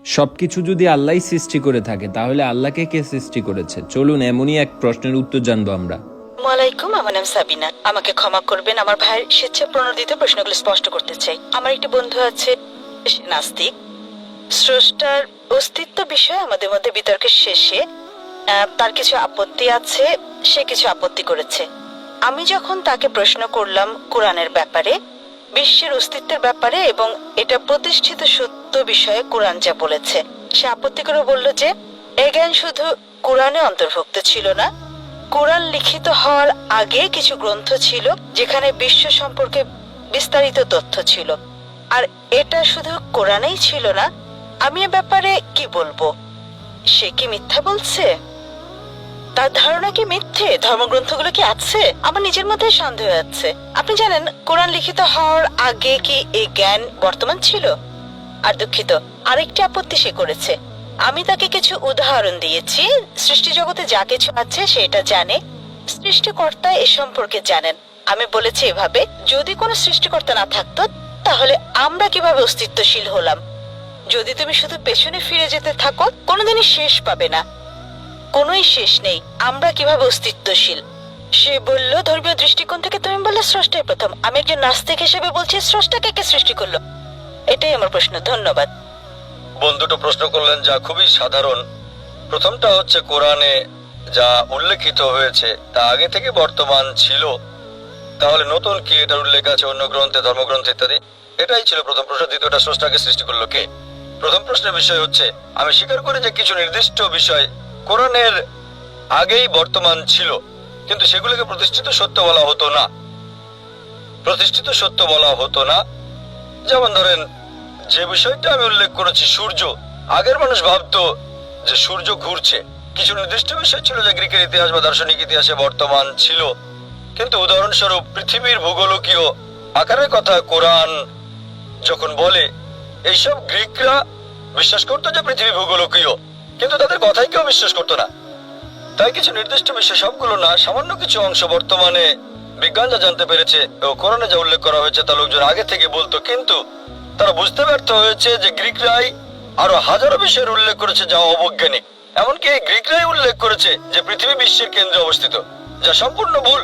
সবকিছু যদি আল্লাহই সৃষ্টি করে থাকে তাহলে আল্লাহকে কে সৃষ্টি করেছে? চলুন এমনই এক প্রশ্নের উত্তর জানবো আমরা। ওয়ালাইকুম, আমার নাম সাবিনা। আমাকে ক্ষমা করবেন, আমার ভাইয়ের স্বেচ্ছা প্রণোদিত প্রশ্নগুলো স্পষ্ট করতে চাই। আমার একটি বন্ধু আছে, সে নাস্তিক। স্রষ্টার অস্তিত্ব বিষয়ে আমাদের মধ্যে বিতর্কের শেষে তার কিছু আপত্তি আছে, সে কিছু আপত্তি করেছে। আমি যখন তাকে প্রশ্ন করলাম কোরআনের ব্যাপারে, বিশ্বের অস্তিত্বের ব্যাপারে এবং এটা প্রতিষ্ঠিত সত্য বিষয়ে কোরআন যা বলেছে, সে আপত্তি করে বলল যে এ জ্ঞান শুধু কোরআনে অন্তর্ভুক্ত ছিল না, কোরআন লিখিত হওয়ার আগে কিছু গ্রন্থ ছিল যেখানে বিশ্ব সম্পর্কে বিস্তারিত তথ্য ছিল, আর এটা শুধু কোরআনেই ছিল না। আমি এ ব্যাপারে কি বলবো? সে কি মিথ্যা বলছে? তার ধারণা কি মিথ্যে? ধর্মগ্রন্থগুলো কি আছে? আমার নিজের মধ্যে সন্দেহ আছে। আপনি জানেন কোরআন লিখিত হওয়ার আগে কি এই জ্ঞান বর্তমান ছিল? আর দুঃখিত, আরেকটি আপত্তি সে করেছে। আমি তাকে কিছু উদাহরণ দিয়েছি। সৃষ্টি জগতে যা কিছু আছে সেটা জানে, সৃষ্টিকর্তা এ সম্পর্কে জানেন। আমি বলেছি এভাবে, যদি কোনো সৃষ্টিকর্তা না থাকতো তাহলে আমরা কিভাবে অস্তিত্বশীল হলাম? যদি তুমি শুধু পেছনে ফিরে যেতে থাকো, কোনোদিনই শেষ পাবে না, কোনোই শেষ নেই। আমরা কিভাবে অস্তিত্বশীল? সে বলল ধর্মীয় দৃষ্টিকোণ থেকে। তুমি বললে স্রষ্টাই প্রথম। আমি একজন নাস্তিক হিসেবে বলছি, স্রষ্টাকে কে সৃষ্টি করলো? এটাই আমার প্রশ্ন। ধন্যবাদ। বন্ধুটা প্রশ্ন করলেন যা খুবই সাধারণ। প্রথমটা হচ্ছে কোরআনে যা উল্লেখিত হয়েছে তা আগে থেকে বর্তমান ছিল, তাহলে নতুন কি এটার উল্লেখ আছে অন্য গ্রন্থে, ধর্মগ্রন্থ ইত্যাদি? এটাই ছিল প্রথম প্রশ্ন। দ্বিতীয়টা, স্রষ্টাকে সৃষ্টি করলো কে? প্রথম প্রশ্নের বিষয় হচ্ছে আমি স্বীকার করি যে কিছু নির্দিষ্ট বিষয় কোরআনের আগেই বর্তমান ছিল, কিন্তু সেগুলোকে প্রতিষ্ঠিত সত্য বলা হতো না। প্রতিষ্ঠিত সত্য বলা হতো না। যেমন ধরেন, যে বিষয়টা আমি উল্লেখ করেছি, সূর্য, আগের মানুষ ভাবতো যে সূর্য ঘুরছে। কিছু নির্দিষ্ট বিষয় ছিল যা গ্রিকের ইতিহাস বা দার্শনিক ইতিহাসে বর্তমান ছিল, কিন্তু উদাহরণস্বরূপ পৃথিবীর ভূগোলকীয় আকারের কথা কোরআন যখন বলে, এইসব গ্রিকরা বিশ্বাস করতো যে পৃথিবী ভূগোলকীয়, কিন্তু তাদের কথাই কেউ বিশ্বাস করতো না। তাই কিছু নির্দিষ্ট বিষয়, সবগুলো না, সামান্য কিছু অংশ বর্তমানে বিজ্ঞান যা জানতে পেরেছে ও কোরআনে যা উল্লেখ করা হয়েছে তা লোকজন আগে থেকে বলতো, কিন্তু তারা বুঝতে ব্যর্থ হয়েছে যে গ্রিকরাই আরো হাজারো বিষয়ের উল্লেখ করেছে যা অবৈজ্ঞানিক। এমনকি এই গ্রিকরাই উল্লেখ করেছে যে পৃথিবী বিশ্বের কেন্দ্রে অবস্থিত, যা সম্পূর্ণ ভুল।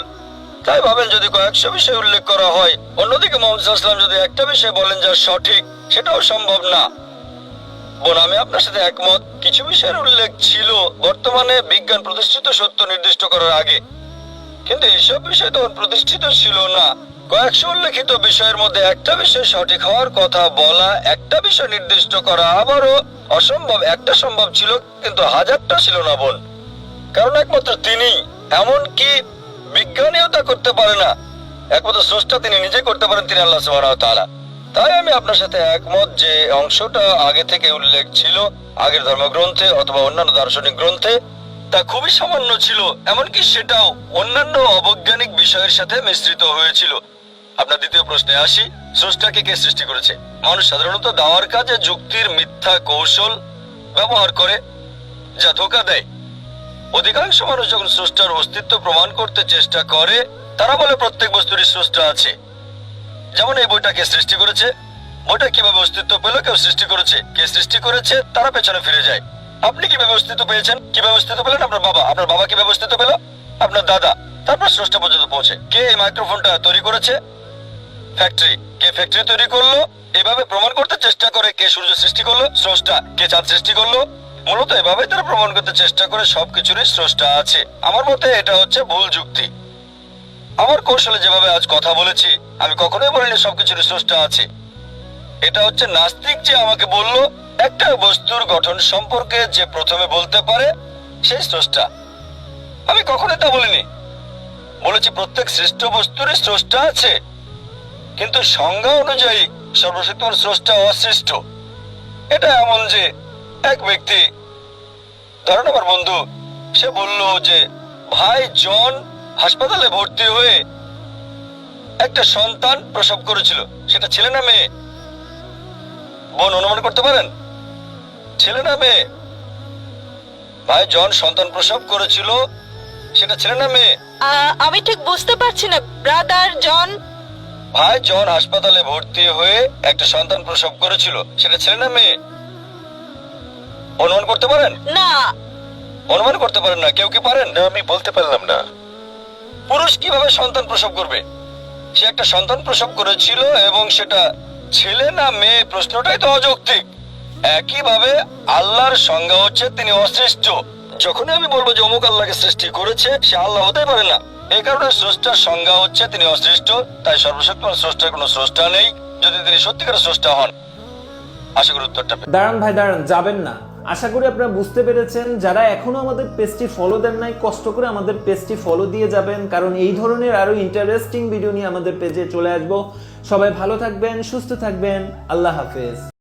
তাই ভাবেন, যদি কয়েকশো বিষয় উল্লেখ করা হয়, অন্যদিকে মোহাম্মদ সাল্লাল্লাহু আলাইহি ওয়াসাল্লাম যদি একটা বিষয় বলেন যা সঠিক, সেটাও সম্ভব না। বোন, আমি আপনার সাথে একমত, কিছু বিষয়ের উল্লেখ ছিল বর্তমানে বিজ্ঞান প্রতিষ্ঠিত সত্য নির্দিষ্ট করার আগে, কিন্তু এসব বিষয় তখন প্রতিষ্ঠিত ছিল না। কয়েকশো উল্লেখিত বিষয়ের মধ্যে একটা বিষয় সঠিক হওয়ার কথা বলা, একটা বিষয় নির্দিষ্ট করা আবারও অসম্ভব। একটা সম্ভব ছিল, কিন্তু হাজারটা ছিল না বোন, কারণ একমাত্র তিনি, এমনকি বিজ্ঞানীও তা করতে পারে না। একমাত্র স্রষ্টা তিনি নিজে করতে পারেন, তিনি আল্লাহ সুবহানাহু ওয়া তাআলা। তাই আমি আপনার সাথে একমত যে অংশটা আগে থেকে উল্লেখ ছিল আগের ধর্মগ্রন্থে অথবা অন্যান্য দার্শনিক গ্রন্থে, তা খুবই সামান্য ছিল, এমনকি সেটাও অন্যান্য অবৈজ্ঞানিক বিষয়ের সাথে মিশ্রিত হয়েছিল। আপনার দ্বিতীয় প্রশ্নে আসি, স্রষ্টাকে কে সৃষ্টি করেছে? মানুষ সাধারণত দাওয়ার কাজে যুক্তির মিথ্যা কৌশল ব্যবহার করে, যা ধোঁকা দেয়। অধিকাংশ মানুষ যখন স্রষ্টার অস্তিত্ব প্রমাণ করতে চেষ্টা করে, তারা বলে প্রত্যেক বস্তুরই স্রষ্টা আছে। যেমন এই বইটা কে সৃষ্টি করেছে, বইটা কিভাবে অস্তিত্ব পেল, কেউ সৃষ্টি করেছে, কে সৃষ্টি করেছে, তারা পেছনে ফিরে যায়। আপনি কিভাবে অস্তিত্ব পেয়েছেন, কিভাবে অস্তিত্ব পেলেন? আপনার বাবা কিভাবে অস্তিত্ব পেল? আপনার দাদা। তারপর স্রষ্টা পর্যন্ত পৌঁছে। কে এই মাইক্রোফোনটা তৈরি করেছে? ফ্যাক্টরি। কে ফ্যাক্টরি তৈরি করলো? এভাবে প্রমাণ করতে চেষ্টা করে কে সূর্য সৃষ্টি করলো? স্রষ্টা। কে চাঁদ সৃষ্টি করলো? মূলত এভাবে তারা প্রমাণ করতে চেষ্টা করে সবকিছুরই স্রষ্টা আছে। আমার মতে এটা হচ্ছে ভুল যুক্তি। আমার কৌশলে যেভাবে আজ কথা বলেছি, আমি কখনোই বলিনি সবকিছুরই স্রষ্টা আছে। এটা হচ্ছে নাস্তিক যে আমাকে বলল একটা বস্তুর গঠন সম্পর্কে যে প্রথমে বলতে পারে সেই স্রষ্টা। আমি কখনোই তা বলিনি। বলেছি প্রত্যেক সৃষ্ট বস্তুরই স্রষ্টা আছে, কিন্তু সংজ্ঞা অনুযায়ী সর্বশক্তিমান স্রষ্টা অসৃষ্ট। এটা এমন যে এক ব্যক্তি, ধরেন আমার বন্ধু, সে বলল যে ভাই জন হাসপাতালে ভর্তি হয়ে একটা সন্তান প্রসব করেছিল। সেটা ছেলে না মেয়ে? বোন, অনুমান করতে পারেন ছেলে না মেয়ে? ভাই জন সন্তান প্রসব করেছিল, সেটা ছেলে না মেয়ে? আমি ঠিক বুঝতে পারছি না। ব্রাদার জন, ভাই জন হাসপাতালে ভর্তি হয়ে একটা সন্তান প্রসব করেছিল, সেটা ছেলে না মেয়ে? অনুমান করতে পারেন? না। অনুমান করতে পারেন না? কেউ কি পারেন? না, আমি বলতে পারলাম না। পুরুষ কিভাবে সন্তান প্রসব করবে? সে একটা সন্তান প্রসব করেছিল এবং সেটা ছেলে না মেয়ে, প্রশ্নটাই তো অযৌক্তিক। একইভাবে আল্লাহর সংজ্ঞা হচ্ছে তিনি অসৃষ্ট। যখনই আমি বলবো যে অমুক আল্লাহকে সৃষ্টি করেছে, সে আল্লাহ হতেই পারে না। এই কারণে স্রষ্টার সংজ্ঞা হচ্ছে তিনি অসৃষ্ট। তাই সর্বশক্তিমান স্রষ্টার কোনো স্রষ্টা নেই যদি তিনি সত্যিকারের স্রষ্টা হন। আশা করি উত্তরটা দাঁড়ান ভাই, দাঁড়ান, যাবেন না। আশা করি আপনারা বুঝতে পেরেছেন। যারা এখনো আমাদের পেজটি ফলো দেন নাই, কষ্ট করে আমাদের পেজটি ফলো দিয়ে যাবেন, কারণ এই ধরনের আরো ইন্টারেস্টিং ভিডিও নিয়ে আমাদের পেজে চলে আসবো। সবাই ভালো থাকবেন, সুস্থ থাকবেন। আল্লাহ হাফেজ।